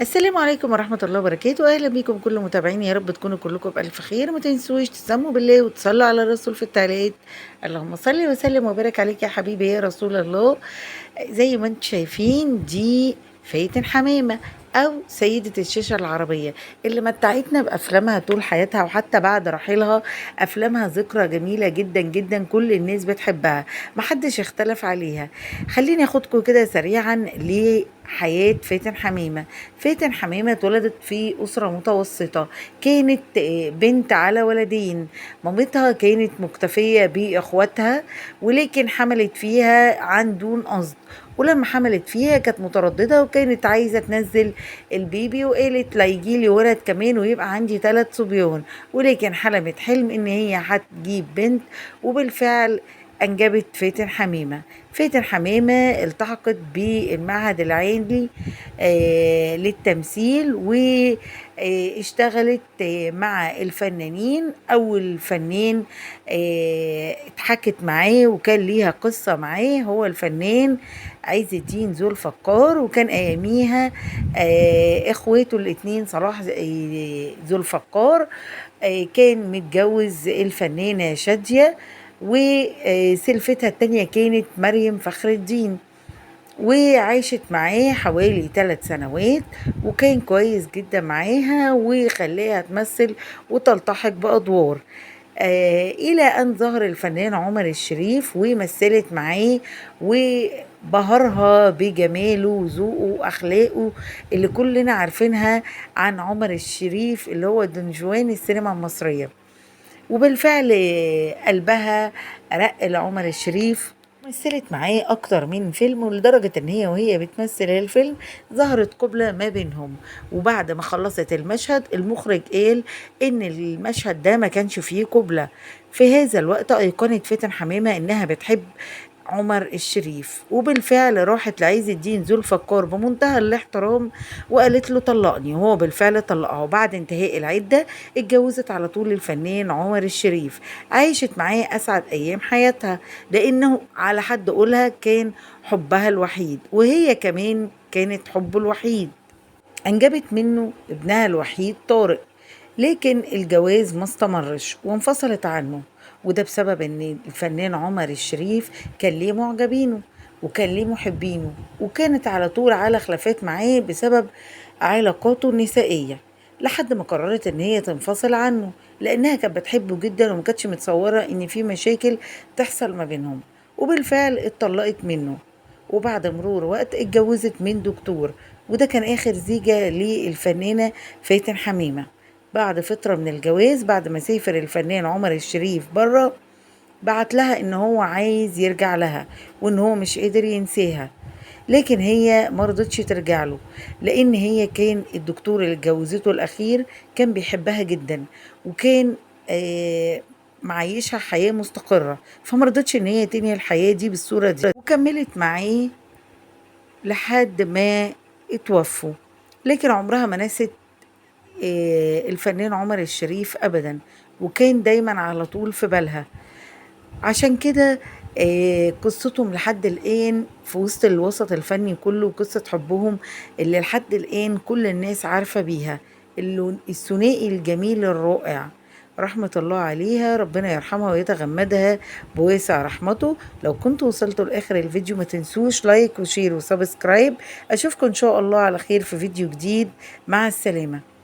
السلام عليكم ورحمة الله وبركاته. أهلا بيكم كل متابعيني، يا رب تكونوا كلكم بألف خير. ما تنسوش تسموا بالله وتصلوا على الرسول في التعليقات. اللهم صل وسلم وبارك عليك يا حبيبي يا رسول الله. زي ما انتم شايفين دي فاتن حمامة أو سيدة الشاشة العربية اللي متعتنا بأفلامها طول حياتها، وحتى بعد رحيلها أفلامها ذكرى جميلة جدا جدا، كل الناس بتحبها، محدش اختلف عليها. خليني أخدكم كده سريعا لحياة فاتن حمامة. فاتن حمامة اتولدت في أسرة متوسطة، كانت بنت على ولدين. مامتها كانت مكتفية بإخواتها، ولكن حملت فيها عن دون قصد. ولما حملت فيها كانت مترددة وكانت عايزة تنزل البيبي، وقالت لا يجيلي ولد كمان ويبقى عندي 3 صبيان. ولكن حلمت حلم ان هي هتجيب بنت، وبالفعل أنجبت فاتن حمامة. فاتن حمامة التحقت بالمعهد العالي للتمثيل، واشتغلت مع الفنانين. أول فنان اتحكت معاه وكان ليها قصة معاه هو الفنان عز الدين ذو الفقار، وكان أياميها إخواته الاتنين صلاح ذو الفقار كان متجوز الفنانة شادية، وسلفتها التانية كانت مريم فخر الدين. وعاشت معاه حوالي 3 سنوات، وكان كويس جدا معاها وخلاها تمثل وتلتحق بأدوار، إلى أن ظهر الفنان عمر الشريف ومثلت معاه وبهرها بجماله وذوقه وأخلاقه اللي كلنا عارفينها عن عمر الشريف، اللي هو دنجوان السينما المصرية. وبالفعل قلبها رق لعمر الشريف، مثلت معاه أكتر من فيلم، ولدرجة إن هي وهي بتمثل الفيلم ظهرت قبلة ما بينهم. وبعد ما خلصت المشهد المخرج قال إن المشهد ده ما كانش فيه قبلة. في هذا الوقت أيقنت فاتن حمامة إنها بتحب عمر الشريف، وبالفعل راحت لعز الدين ذو الفقار بمنتهى الاحترام وقالت له طلقني، وهو بالفعل طلقها. وبعد انتهاء العدة اتجوزت على طول الفنان عمر الشريف. عايشت معاه أسعد أيام حياتها، لأنه على حد قولها كان حبها الوحيد، وهي كمان كانت حبه الوحيد. أنجبت منه ابنها الوحيد طارق، لكن الجواز ما استمرش وانفصلت عنه. وده بسبب ان الفنان عمر الشريف كان ليه معجبينه وكان ليه محبينه، وكانت على طول على خلافات معاه بسبب علاقاته النسائية، لحد ما قررت ان هي تنفصل عنه، لانها كانت بتحبه جدا وما كانتش متصورة ان في مشاكل تحصل ما بينهم. وبالفعل اتطلقت منه، وبعد مرور وقت اتجوزت من دكتور، وده كان آخر زيجة للفنانة فاتن حمامة. بعد فترة من الجواز، بعد ما سافر الفنان عمر الشريف بره، بعت لها ان هو عايز يرجع لها وان هو مش قادر ينساها، لكن هي مرضتش ترجع له، لان هي كان الدكتور اللي اتجوزته الاخير كان بيحبها جدا، وكان معيشها حياة مستقرة، فمرضتش ان هي تنهي الحياة دي بالصورة دي، وكملت معاه لحد ما اتوفوا. لكن عمرها ما نست الفنان عمر الشريف أبدا، وكان دايما على طول في بالها. عشان كده قصتهم لحد الآن في وسط الوسط الفني كله، قصة حبهم اللي لحد الآن كل الناس عارفة بيها، الثنائي الجميل الرائع، رحمة الله عليها، ربنا يرحمها ويتغمدها بواسع رحمته. لو كنتوا وصلتوا لآخر الفيديو ما تنسوش لايك وشير وسبسكرايب. أشوفكم إن شاء الله على خير في فيديو جديد. مع السلامة.